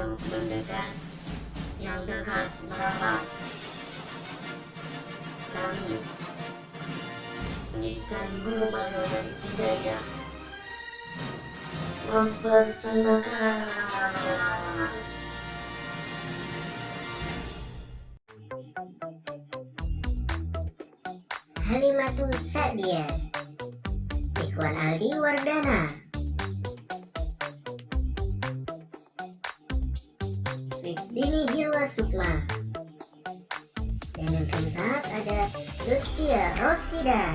yang mendekat, yang dekat merapat. Kami pendidikan Guru Madrasah Hidayah mempersembahkan Halimatus Sa'diyah, Ikhwan Aldi Wardana, Fiddini Hilwa Sukma, dan yang keempat ada Lutfia Rosida.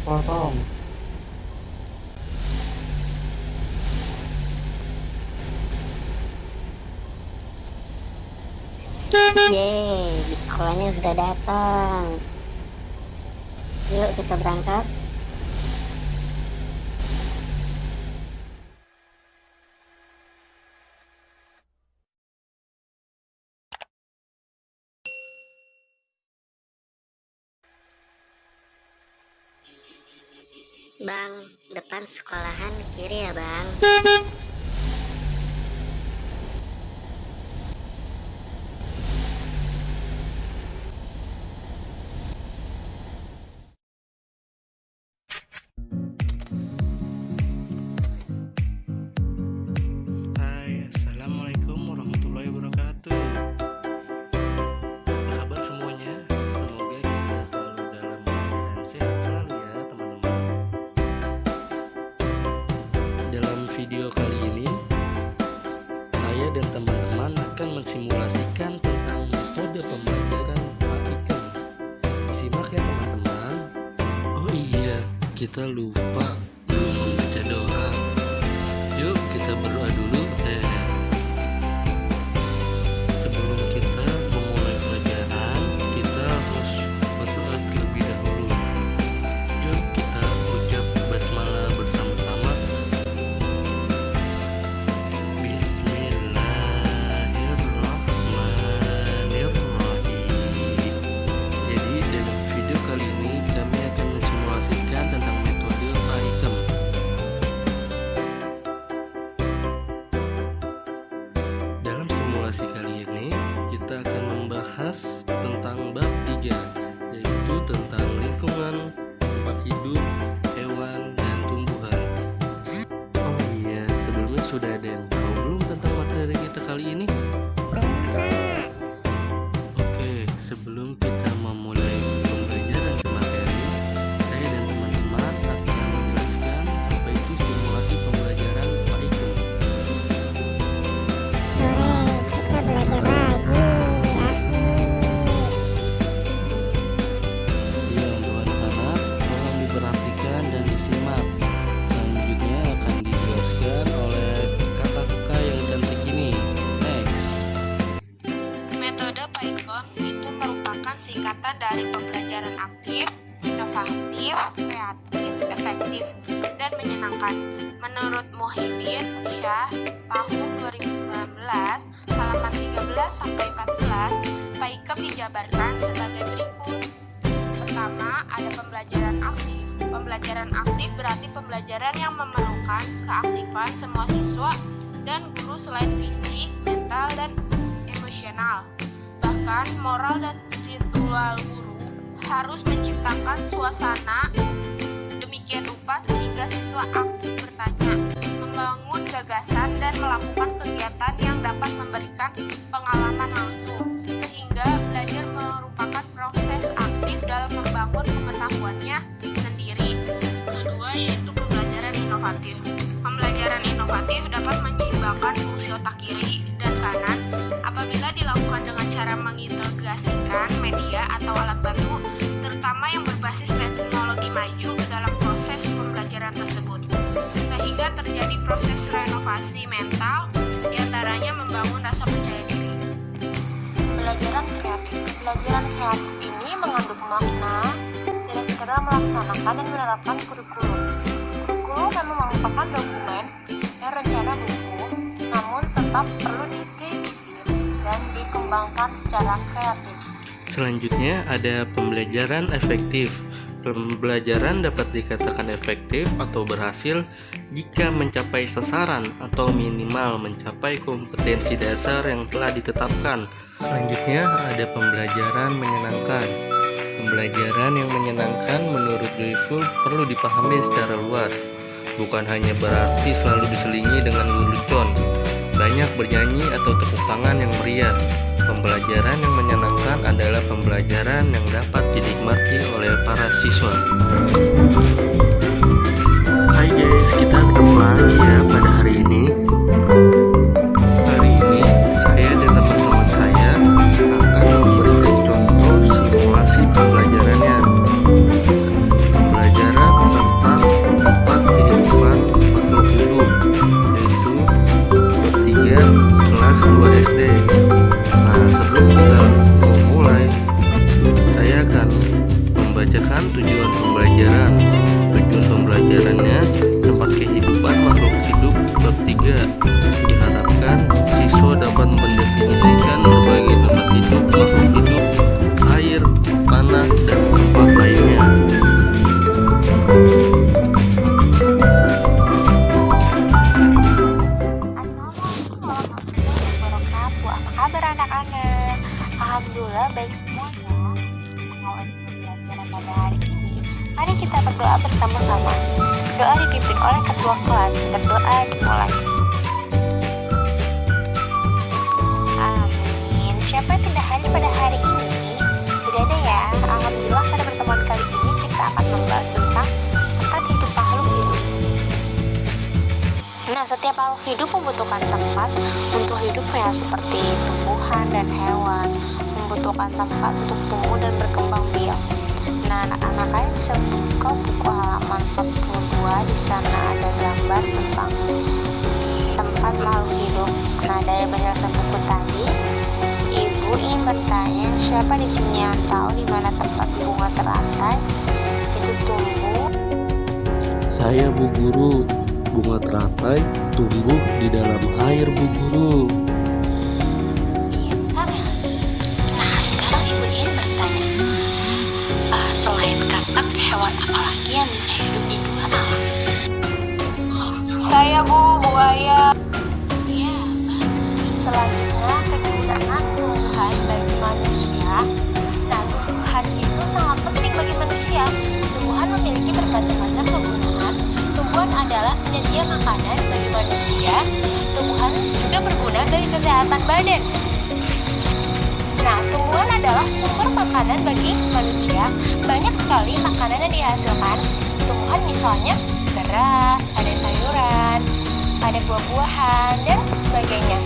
Potong. Yeay, di sekolahnya sudah datang. Yuk kita berangkat. Bang, depan sekolahan kiri ya bang. Hai, assalamualaikum warahmatullahi wabarakatuh. Apa kabar semuanya? Semoga kita selalu dalam keadaan sehat selalu ya teman-teman. Dalam video kali ini, saya dan teman-teman akan mensimulasikan tentang metode pembelajaran Pak Ikam. Simak ya teman-teman. Oh iya, kita lupa belum membaca doa. Yuk kita berdoa dulu. Sebelum kita memulai pelajaran, kita harus berdoa terlebih dahulu. Yuk kita ucap basmalah bersama-sama. Bismillahirrahmanirrahim. Jadi dalam video kali ini kami akan mensimulasikan tentang metode Pak Ikam. Dalam simulasi kali ini kita akan membahas tentang bab 3, yaitu tentang lingkungan, tempat hidup, hewan, dan tumbuhan. Oh iya, sebelumnya sudah ada yang tahu belum tentang materi kita kali ini? Oke, sebelum kita memulai pembelajaran ke materi, saya dan teman-teman akan menjelaskan apa itu simulasi pembelajaran Pak Ikam. Kita belajar lagi, Ya, untuk anak-anak, tolong diperhatikan dan disimak. Selanjutnya akan dijelaskan oleh kakak-kakak yang cantik ini. Next. Metode PAIKOM itu merupakan singkatan dari pembelajaran aktif, inovatif, kreatif, efektif, dan menyenangkan. Menurut Muhyiddin Syah tahun 2019, halaman 13-14, PAIKOM dijabarkan sebagai berikut. Pertama, ada pembelajaran aktif. Pembelajaran aktif berarti pembelajaran yang memerlukan keaktifan semua siswa dan guru selain fisik, mental, dan emosional. Bahkan moral dan spiritual guru harus menciptakan suasana demikian rupa sehingga siswa aktif bertanya, membangun gagasan, dan melakukan kegiatan yang dapat memberikan pengalaman langsung, sehingga belajar merupakan proses aktif dalam membangun pengetahuannya sendiri. Kedua, yaitu pembelajaran inovatif. Pembelajaran inovatif dapat menyeimbangkan fungsi otak kiri dan kanan apabila dilakukan dengan cara mengintegrasikan media atau alat bantu, terutama yang berbasis teknologi maju ke dalam proses pembelajaran tersebut, sehingga terjadi proses renovasi mental, diantaranya membangun rasa percaya diri. Pembelajaran kreatif. Pembelajaran kreatif ini mengandung makna, tidak sekedar melaksanakan dan menerapkan kurikulum. kurikulum memang merupakan dokumen dan rencana buku, namun tetap perlu dikritisi dan dikembangkan secara kreatif. Selanjutnya ada pembelajaran efektif. Pembelajaran dapat dikatakan efektif atau berhasil jika mencapai sasaran atau minimal mencapai kompetensi dasar yang telah ditetapkan. Selanjutnya ada pembelajaran menyenangkan. Pembelajaran yang menyenangkan menurut Duyful perlu dipahami secara luas. Bukan hanya berarti selalu diselingi dengan lelucon, banyak bernyanyi atau tepuk tangan yang meriah. Pembelajaran yang menyenangkan adalah pembelajaran yang dapat dinikmati oleh para siswa. Hai guys, kita ketemu lagi ya pada hari ini. Hari ini saya dan teman-teman saya akan memberikan contoh simulasi pembelajarannya. Pembelajaran tentang tempat kehidupan makhluk hidup, yaitu bab 3 kelas 2 SD. Sebelum kita memulai, saya akan membacakan tujuan pembelajaran. Tujuan pembelajarannya tempat kehidupan makhluk hidup bab 3. Diharapkan siswa dapat mendefinisikan berbagai tempat hidup makhluk hidup, air, tanah, dan tempat lainnya. Alhamdulillah baik semuanya. Mengawali pembelajaran pada hari ini, mari kita berdoa bersama-sama. Doa dipimpin oleh ketua kelas. Berdoa dimulai. Amin. Siapa yang tidak hadir pada hari ini? Tidak ada ya. Alhamdulillah pada pertemuan kali ini kita akan membahas tentang tempat hidup makhluk hidup. Nah, setiap makhluk hidup membutuhkan tempat untuk hidupnya, seperti tumbuhan dan hewan membutuhkan tempat untuk tumbuh dan berkembang biak. Nah, anak-anak kalian bisa buka buku halaman 42. Di sana ada gambar tentang tempat makhluk hidup. Nah, dari penjelasan buku tadi, Ibu ingin bertanya, siapa di sini yang tahu di mana tempat bunga teratai itu tumbuh? Saya, Bu Guru. Bunga teratai tumbuh di dalam air, Bu Guru. Pintar ya. Nah, sekarang Ibu ingin bertanya, selain katak, hewan apa lagi yang bisa hidup di dua alam? Saya, Bu, buaya. Iya, bagus. Selanjutnya, kegunaan tumbuhan bagi manusia. Nah, tumbuhan itu sangat penting bagi manusia. Tumbuhan memiliki bermacam-macam kegunaan. Tumbuhan adalah penyedia makanan bagi manusia. Tumbuhan juga berguna dari kesehatan badan. Nah, tumbuhan adalah sumber makanan bagi manusia. Banyak sekali makanan yang dihasilkan tumbuhan, misalnya beras, ada sayuran, ada buah-buahan, dan sebagainya.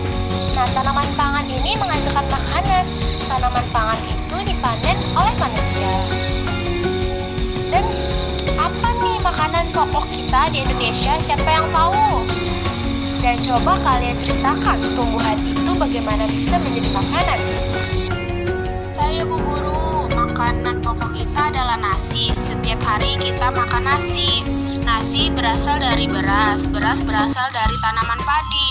Nah, tanaman pangan ini menghasilkan makanan. Tanaman pangan itu dipanen oleh manusia. Dan apa nih makanan pokok kita di Indonesia? Siapa yang tahu? Dan coba kalian ceritakan tumbuhan itu bagaimana bisa menjadi makanan. Saya, Bu Guru, makanan pokok kita adalah nasi. Setiap hari kita makan nasi. Nasi berasal dari beras. Beras berasal dari tanaman padi.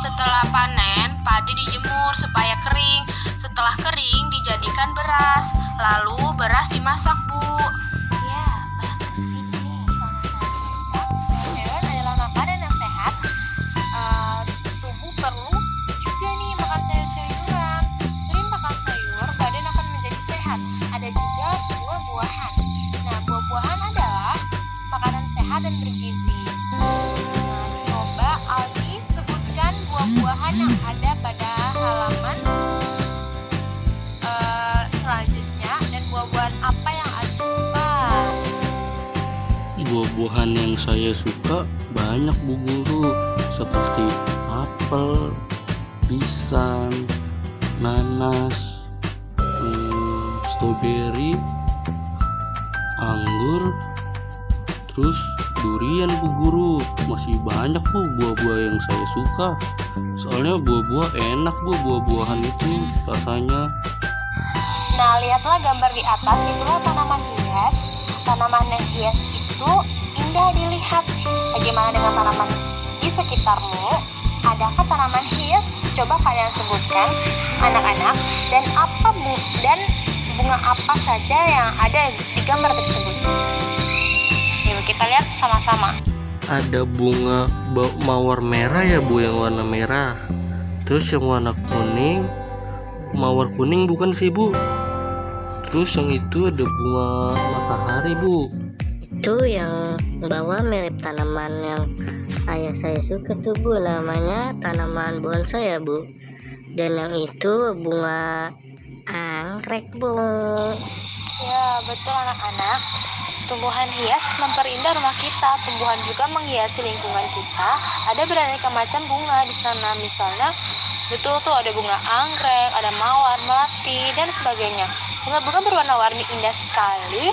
Setelah panen, padi dijemur supaya kering. Setelah kering, dijadikan beras. Lalu beras dimasak, Bu. Dan bergizi. Nah, coba Aldi sebutkan buah-buahan yang ada pada halaman selanjutnya, dan buah-buahan apa yang Aldi suka. Buah-buahan yang saya suka banyak, Bu Guru, seperti apel, pisang, nanas, stroberi, anggur, terus durian, Bu Guru. Masih banyak, Bu, buah-buah yang saya suka. Soalnya buah-buah enak, Bu, buah-buahan itu rasanya. Nah, lihatlah gambar di atas, itulah tanaman hias. Tanaman hias itu indah dilihat. Bagaimana dengan tanaman di sekitarmu? Adakah tanaman hias? Coba kalian sebutkan anak-anak, dan bunga apa saja yang ada di gambar tersebut. Yuk kita lihat sama-sama. Ada bunga mawar merah ya Bu, yang warna merah. Terus yang warna kuning, mawar kuning bukan sih Bu? Terus yang itu ada bunga matahari Bu. Itu yang bawa mirip tanaman yang ayah saya suka tuh Bu, namanya tanaman bonsai ya Bu. Dan yang itu bunga anggrek Bu. Ya betul anak-anak. Tumbuhan hias memperindah rumah kita. Tumbuhan juga menghiasi lingkungan kita. Ada beraneka macam bunga di sana. Misalnya betul tuh ada bunga anggrek, ada mawar, melati, dan sebagainya. Bunga-bunga berwarna-warni indah sekali,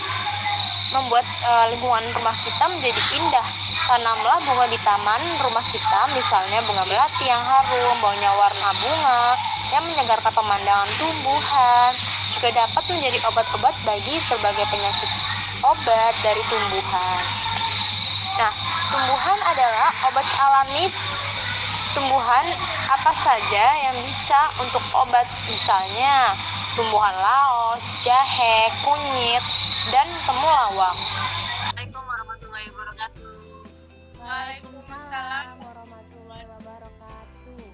membuat lingkungan rumah kita menjadi indah. Tanamlah bunga di taman rumah kita, misalnya bunga melati yang harum, baunya warna bunga, yang menyegarkan pemandangan tumbuhan, juga dapat menjadi obat-obat bagi berbagai penyakit. Obat dari tumbuhan. Nah, tumbuhan adalah obat alami. Tumbuhan apa saja yang bisa untuk obat, misalnya tumbuhan laos, jahe, kunyit, dan temulawak. Assalamualaikum warahmatullahi wabarakatuh. Waalaikumsalam warahmatullahi wabarakatuh.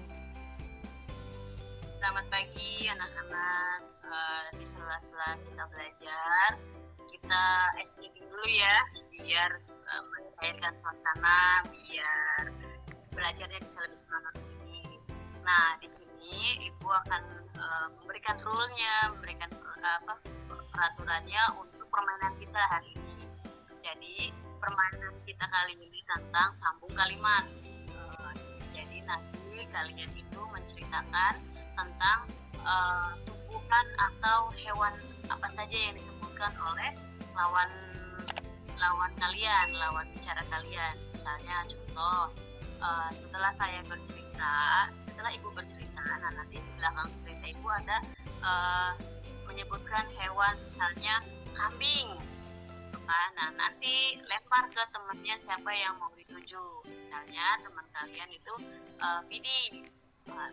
Selamat pagi anak-anak. Di sela-sela kita belajar, kita SPP dulu ya, biar mencairkan suasana, biar belajarnya bisa lebih semangat lagi. Nah, di sini Ibu akan memberikan rule-nya, memberikan peraturannya untuk permainan kita hari ini. Jadi, permainan kita kali ini tentang sambung kalimat. Jadi nanti kalian itu menceritakan tentang tumbuhan atau hewan apa saja yang disebutkan oleh lawan kalian, lawan bicara kalian. Misalnya contoh, setelah Ibu bercerita, nah nanti di belakang cerita Ibu ada menyebutkan hewan, misalnya kambing. Nah nanti lempar ke temannya siapa yang mau dituju. Misalnya teman kalian itu Pidi,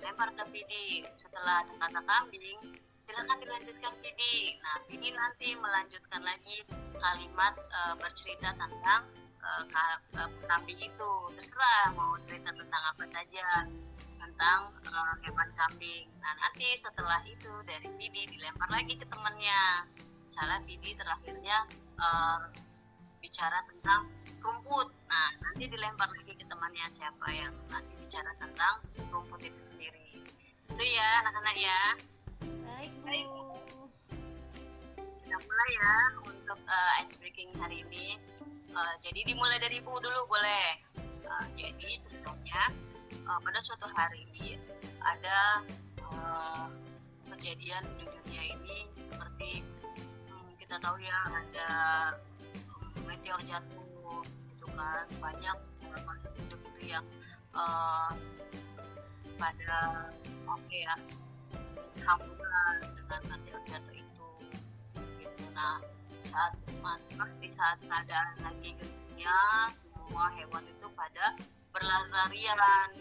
lempar ke Pidi. Setelah ada kata kambing, silakan dilanjutkan Pidi. Nah Pidi nanti melanjutkan lagi kalimat bercerita tentang kambing itu. Terserah mau cerita tentang apa saja tentang hewan kambing. Nah nanti setelah itu dari Pidi dilempar lagi ke temannya. Misalnya Pidi terakhirnya bicara tentang rumput. Nah nanti dilempar lagi ke temannya siapa yang nanti bicara tentang rumput itu sendiri. Itu ya anak-anak ya. Baik Bu. Kita mulai ya untuk ice breaking hari ini. Jadi dimulai dari Ibu dulu boleh. Jadi ceritanya pada suatu hari ada kejadian di dunia ini seperti kita tahu ya, ada meteor jatuh gitu kan, banyak orang hidup itu yang pada hamburan dengan meteor jatuh itu gitu. Nah di saat keadaan lagi gentingnya, semua hewan itu pada berlari-larian,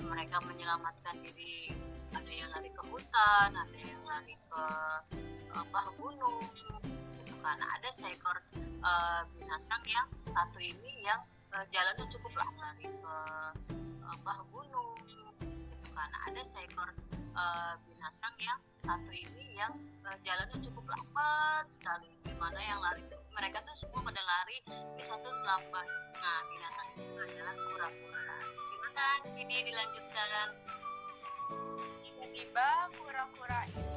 mereka menyelamatkan diri. Ada yang lari ke hutan, ada yang lari ke gunung gitu. Karena ada seekor binatang yang satu ini yang jalannya cukup lama, lari ke gunung gitu. Karena ada seekor binatang yang satu ini yang jalannya cukup lambat sekali, dimana yang lari mereka tuh semua pada lari di satu lambat. Nah binatang itu adalah kura-kura. Silakan ini dilanjutkan. Tiba-tiba kura-kura itu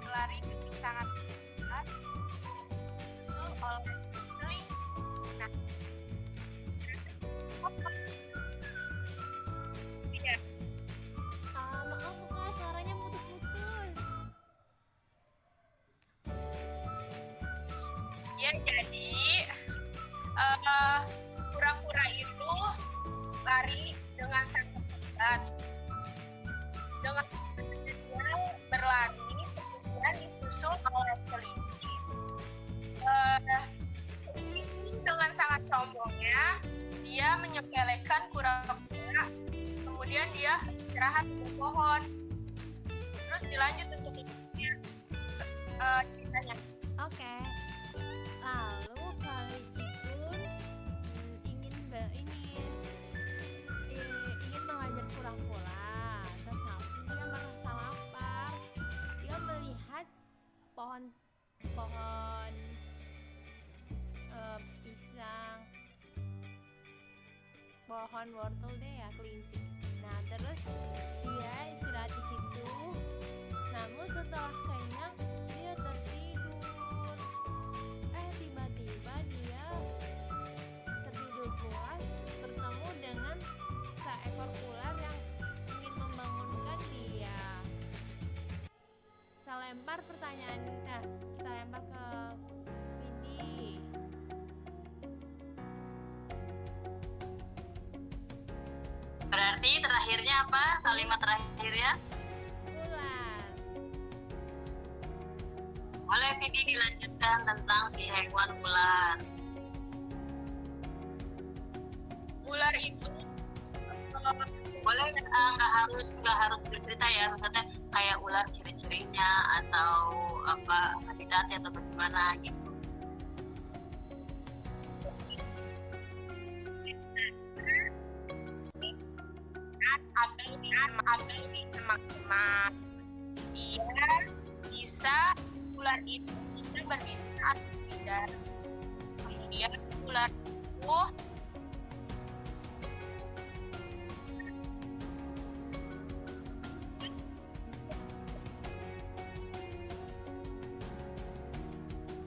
lari dengan sangat cepat, disusul oleh teling. Nah, tidak. Maaf Kak, suaranya putus-putus. Ya jadi kura-kura itu lari dengan sangat cepat. Dengan dia berlari, kemudian disusul oleh kelinci. Kelinci dengan sangat sombongnya menyepelekan kura-kura, kemudian dia istirahat di pohon. Terus dilanjut untuk ceritanya. Oke. Lalu Kali Cikun ingin mengajar kura-kura, tetapi dia merasa lapar. Dia melihat pohon pisang, pohon wortel deh ya, kelinci. Nah, terus dia istirahat di situ. Namun setelah kenyang, dia tertidur. Tiba-tiba dia tertidur puas bertemu dengan seekor ular yang ingin membangunkan dia. Kita lempar ke Vidi. Berarti terakhirnya apa? Kalimat terakhirnya? Ular. Boleh Vidi dilanjutkan tentang si hewan ular. Ular itu Boleh nggak harus bercerita ya, maksudnya kayak ular ciri-cirinya atau apa habitatnya atau bagaimana gitu. atau di semak-semak. Ular itu bisa berbisa atau tidak. Kemudian ular itu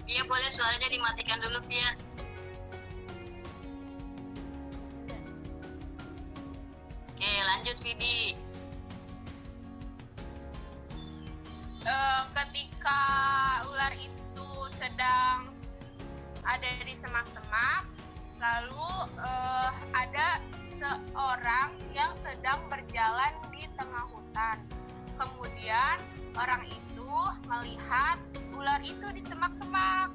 Iya boleh, suaranya dimatikan dulu Pia. Sudah. Oke lanjut Vidi. ketika ular itu sedang ada di semak-semak, lalu ada seorang yang sedang berjalan di tengah hutan. Kemudian orang itu melihat ular itu di semak-semak.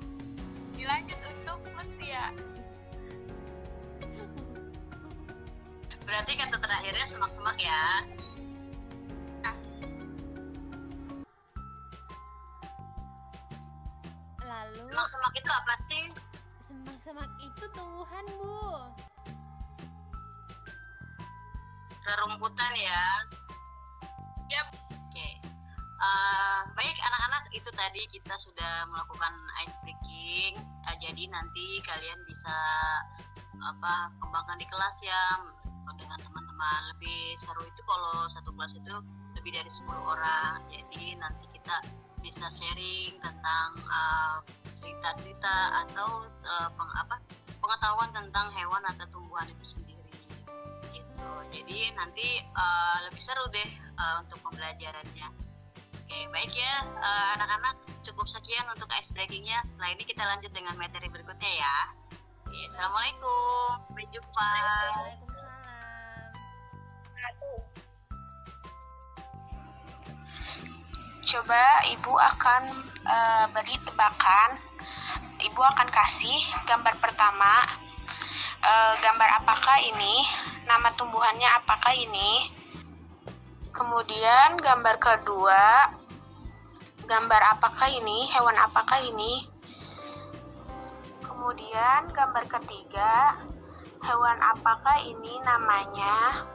Dilanjut untuk Lutfia. Berarti kata terakhirnya semak-semak ya. Lalu Semak-semak itu apa sih? semak-semak itu tumbuhan, Bu. Rerumputan ya. Yap. Oke. Baik anak-anak, itu tadi kita sudah melakukan ice breaking. Jadi nanti kalian bisa kembangkan di kelas ya dengan teman-teman. Lebih seru itu kalau satu kelas itu lebih dari 10 orang. Jadi nanti kita bisa sharing tentang cerita-cerita atau pengetahuan tentang hewan atau tumbuhan itu sendiri gitu. Jadi nanti lebih seru deh untuk pembelajarannya. Oke baik ya anak-anak, cukup sekian untuk ice breakingnya. Setelah ini kita lanjut dengan materi berikutnya ya. Oke, assalamualaikum, sampai jumpa. Waalaikumsalam. Coba Ibu akan beri tebakan. Ibu akan kasih gambar pertama. Gambar apakah ini? Nama tumbuhannya apakah ini? Kemudian gambar kedua, gambar apakah ini? Hewan apakah ini? Kemudian gambar ketiga, hewan apakah ini namanya?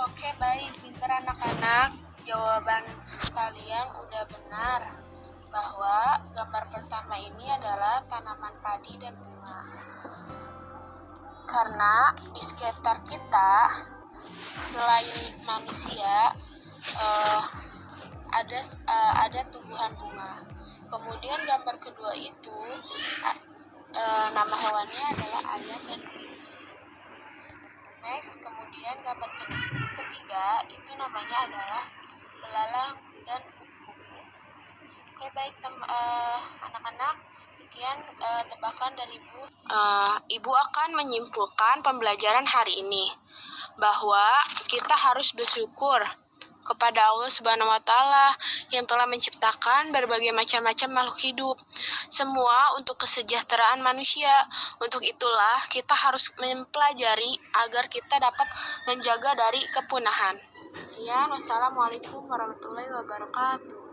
Oke, baik, pintar anak-anak. Jawaban kalian udah benar bahwa gambar pertama ini adalah tanaman padi dan bunga. Karena di sekitar kita selain manusia ada tumbuhan bunga. Kemudian gambar kedua itu nama hewannya adalah ayam dan kelinci. Next, kemudian gambar ketiga itu namanya adalah belalang dan kupu-kupu. Oke baik anak-anak, sekian tebakan dari Ibu. Ibu akan menyimpulkan pembelajaran hari ini bahwa kita harus bersyukur kepada Allah Subhanahu wa Ta'ala yang telah menciptakan berbagai macam-macam makhluk hidup. Semua untuk kesejahteraan manusia. Untuk itulah kita harus mempelajari agar kita dapat menjaga dari kepunahan. Sekian, wassalamualaikum warahmatullahi wabarakatuh.